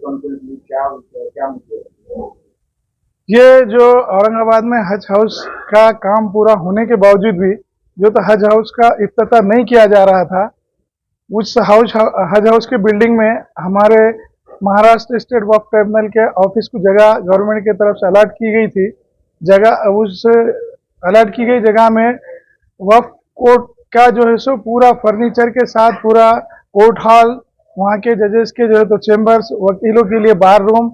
Confidently क्या क्या मुद्दे हैं? ये जो औरंगाबाद में हज हाउस का काम पूरा होने के बावजूद भी जो तो हज हाउस का इफ्तिताह नहीं किया जा रहा था, उस हज हाउस के बिल्डिंग में हमारे महाराष्ट्र स्टेट वक्फ ट्रिब्यूनल के ऑफिस को जगह गवर्नमेंट की तरफ से अलॉट की गई थी। जगह उस अलॉट की गई जगह में वक्फ कोर्ट का जो है सो पूरा फर्नीचर के साथ पूरा कोर्ट हॉल, वहाँ के जजेस के जो है तो चेम्बर्स, वकीलों के लिए बार रूम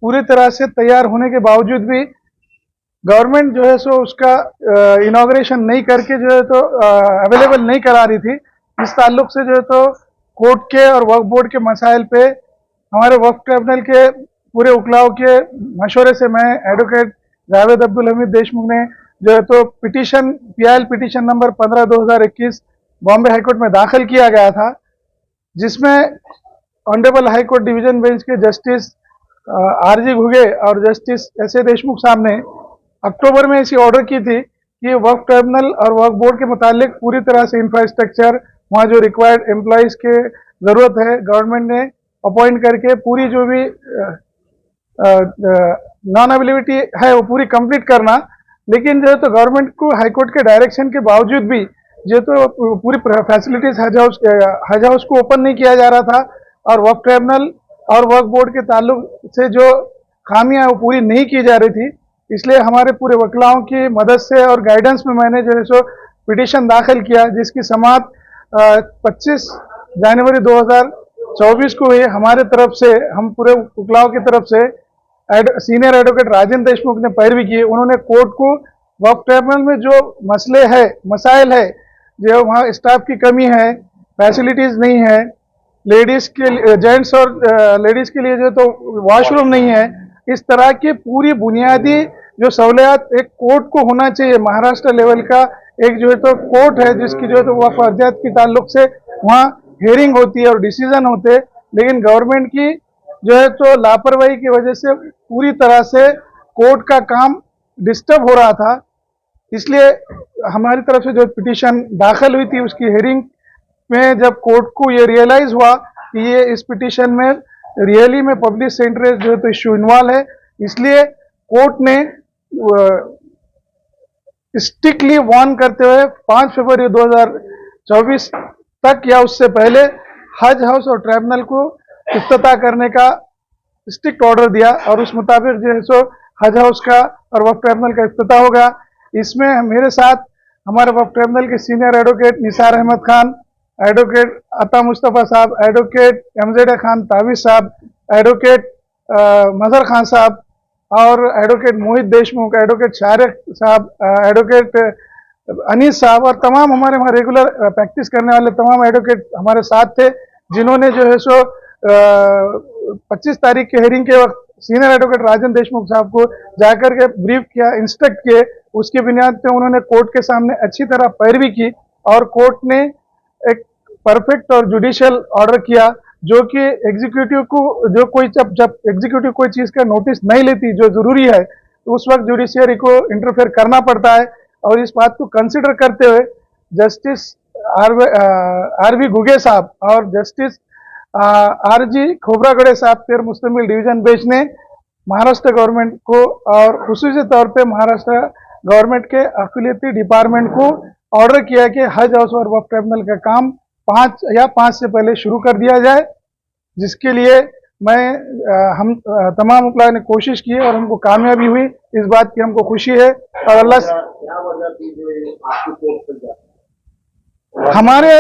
पूरी तरह से तैयार होने के बावजूद भी गवर्नमेंट जो है सो उसका इनॉग्रेशन नहीं करके जो है तो अवेलेबल नहीं करा रही थी। इस ताल्लुक से जो है तो कोर्ट के और वक्फ बोर्ड के मसाइल पे हमारे वक्फ ट्रिब्यूनल के पूरे उकलाव के मशवरे से मैं एडवोकेट जावेद अब्दुल हमीद देशमुख ने जो है तो petition PIL petition number 15/2021 Bombay high court में दाखिल किया गया था, जिसमें ऑनरेबल हाईकोर्ट डिवीजन बेंच के जस्टिस आरजी घुगे और जस्टिस एस ए देशमुख साहब ने अक्टूबर में इसी ऑर्डर की थी कि वक्फ ट्रिब्यूनल और वक्फ बोर्ड के मुतालिक पूरी तरह से इंफ्रास्ट्रक्चर, वहाँ जो रिक्वायर्ड एम्प्लॉयज़ के ज़रूरत है गवर्नमेंट ने अपॉइंट करके पूरी जो भी नॉन अवेलेबिलिटी है वो पूरी कंप्लीट करना। लेकिन जो है तो गवर्नमेंट को हाईकोर्ट के डायरेक्शन के बावजूद भी जो तो पूरी फैसिलिटीज हज हाउस को ओपन नहीं किया जा रहा था और वक्फ ट्रिब्यूनल और वक्फ बोर्ड के ताल्लुक से जो खामियां वो पूरी नहीं की जा रही थी। इसलिए हमारे पूरे वकलाओं की मदद से और गाइडेंस में मैंने जो है सो पिटीशन दाखिल किया, जिसकी समाअत 25 जनवरी 2024 को हुई। हमारे तरफ से, हम पूरे वकलाओं की तरफ से सीनियर एडवोकेट राजेंद्र देशमुख ने पैरवी की। उन्होंने कोर्ट को वक्फ ट्रिब्यूनल में जो मसले है, मसाइल है, जो वहाँ स्टाफ की कमी है, फैसिलिटीज नहीं है, लेडीज के लिए, जेंट्स और लेडीज के लिए जो तो वॉशरूम नहीं है, इस तरह की पूरी बुनियादी जो सहूलियात एक कोर्ट को होना चाहिए, महाराष्ट्र लेवल का एक जो है तो कोर्ट है जिसकी जो है तो वक्फ अर्जात के ताल्लुक से वहाँ हेयरिंग होती है और डिसीजन होते हैं। लेकिन गवर्नमेंट की जो है तो लापरवाही की वजह से पूरी तरह से कोर्ट का काम डिस्टर्ब हो रहा था। इसलिए हमारी तरफ से जो पिटीशन दाखिल हुई थी उसकी हेयरिंग में जब कोर्ट को ये रियलाइज हुआ कि ये इस पिटीशन में रियली में पब्लिक इंटरेस्ट जो है तो इश्यू इन्वॉल्व है, इसलिए कोर्ट ने स्ट्रिक्टली वार्न करते हुए 5 फरवरी 2024 तक या उससे पहले हज हाउस और ट्रिब्यूनल को इफ्तिताह करने का स्ट्रिक्ट ऑर्डर दिया और उस मुताबिक जो है सो हज हाउस का और वक्फ ट्रिब्यूनल का इफ्तिताह होगा। इसमें मेरे साथ हमारे वक्फ ट्रिब्यूनल के senior advocate Nisar Ahmad Khan, advocate Ata Mustafa साहब, एडवोकेट एमजेड खान ताविज साहब, एडवोकेट मजहर खान साहब और एडवोकेट मोहित देशमुख, एडवोकेट शारिक साहब, एडवोकेट अनीस साहब और तमाम हमारे वहाँ रेगुलर प्रैक्टिस करने वाले तमाम एडवोकेट हमारे साथ थे, जिन्होंने जो है सो 25 तारीख के हेयरिंग के वक्त सीनियर एडवोकेट राजेंद्र देशमुख साहब को जाकर के ब्रीफ किया, इंस्ट्रक्ट किए। उसकी बुनियाद पे उन्होंने कोर्ट के सामने अच्छी तरह पैरवी की और कोर्ट ने एक परफेक्ट और जुडिशियल ऑर्डर किया, जो कि एग्जीक्यूटिव को जो कोई जब एग्जीक्यूटिव कोई चीज़ का नोटिस नहीं लेती जो जरूरी है, तो उस वक्त जुडिशियरी को इंटरफेयर करना पड़ता है। और इस बात को कंसिडर करते हुए जस्टिस आर.वी. घुगे साहब और जस्टिस आर.जी. खोबरागड़े साहब पर मुश्तमिल डिवीजन बेंच ने महाराष्ट्र गवर्नमेंट को और खुसूसी तौर पे महाराष्ट्र गवर्नमेंट के अफिलिएटी डिपार्टमेंट को ऑर्डर किया कि हज हाउस और वक्फ ट्रिब्यूनल का काम 5 से पहले शुरू कर दिया जाए, जिसके लिए हम तमाम उकला ने कोशिश की और हमको कामयाबी हुई। इस बात की हमको खुशी है और अल्लाह हमारे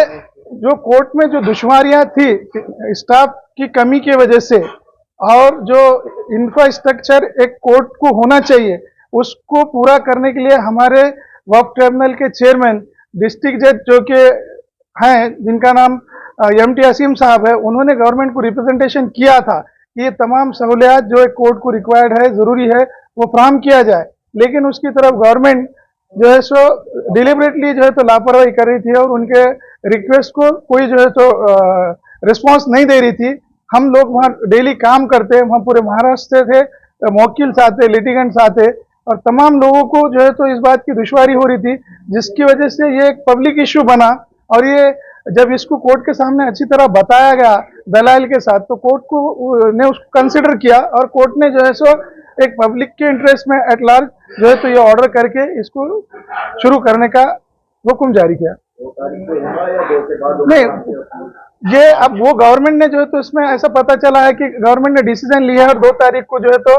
जो कोर्ट में जो दुश्वारियां थी स्टाफ की कमी की वजह से और जो इंफ्रास्ट्रक्चर एक कोर्ट को होना चाहिए उसको पूरा करने के लिए हमारे वक्फ ट्रिब्यूनल के चेयरमैन डिस्ट्रिक्ट जज जो कि हैं, जिनका नाम एम.टी. असीम साहब है, उन्होंने गवर्नमेंट को रिप्रेजेंटेशन किया था कि ये तमाम सहूलियात जो एक कोर्ट को रिक्वायर्ड है, ज़रूरी है, वो फ्राहम किया जाए। लेकिन उसकी तरफ गवर्नमेंट जो है सो डिलिबरेटली जो है तो लापरवाही कर रही थी और उनके रिक्वेस्ट को कोई जो है तो रिस्पॉन्स नहीं दे रही थी। हम लोग वहाँ डेली काम करते, वहाँ पूरे महाराष्ट्र से थे, मौकिल्स आते, लिटिगेंट्स आते और तमाम लोगों को जो है तो इस बात की दुश्वारी हो रही थी, जिसकी वजह से ये एक पब्लिक इश्यू बना। और ये जब इसको कोर्ट के सामने अच्छी तरह बताया गया दलाल के साथ, तो कोर्ट को ने उसको कंसिडर किया और कोर्ट ने जो है सो एक पब्लिक के इंटरेस्ट में एट लार्ज जो है तो ये ऑर्डर करके इसको शुरू करने का हुक्म जारी किया। 2 तारीख को होगा या 2 के बाद? नहीं, ये अब वो गवर्नमेंट ने जो है तो इसमें ऐसा पता चला है कि गवर्नमेंट ने डिसीजन लिया है और 2 तारीख को जो है तो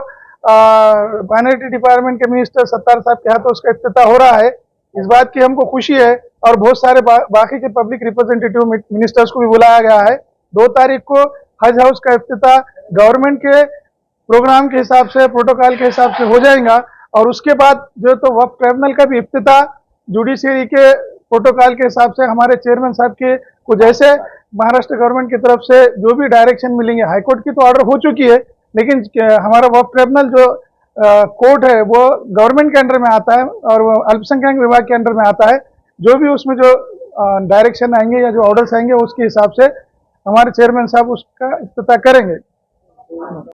माइनॉरिटी डिपार्टमेंट के मिनिस्टर सत्तार साहब के हाथों उसका इफ्तिताह हो रहा है। इस बात की हमको खुशी है और बहुत सारे बाकी के पब्लिक रिप्रेजेंटेटिव मिनिस्टर्स को भी बुलाया गया है। 2 तारीख को हज हाउस का इफ्तिताह गवर्नमेंट के प्रोग्राम के हिसाब से, प्रोटोकॉल के हिसाब से हो जाएगा और उसके बाद जो है तो वक्फ ट्रिब्यूनल का भी इफ्तिताह जुडिशरी के प्रोटोकॉल के हिसाब से हमारे चेयरमैन साहब के को जैसे महाराष्ट्र गवर्नमेंट की तरफ से जो भी डायरेक्शन मिलेंगे, हाईकोर्ट की तो ऑर्डर हो चुकी है, लेकिन हमारा वक्फ ट्रिब्यूनल जो कोर्ट है वो गवर्नमेंट के अंडर में आता है और वो अल्पसंख्यक विभाग के अंडर में आता है। जो भी उसमें जो डायरेक्शन आएंगे या जो ऑर्डर्स आएंगे उसके हिसाब से हमारे चेयरमैन साहब उसका इफ्तिताह करेंगे।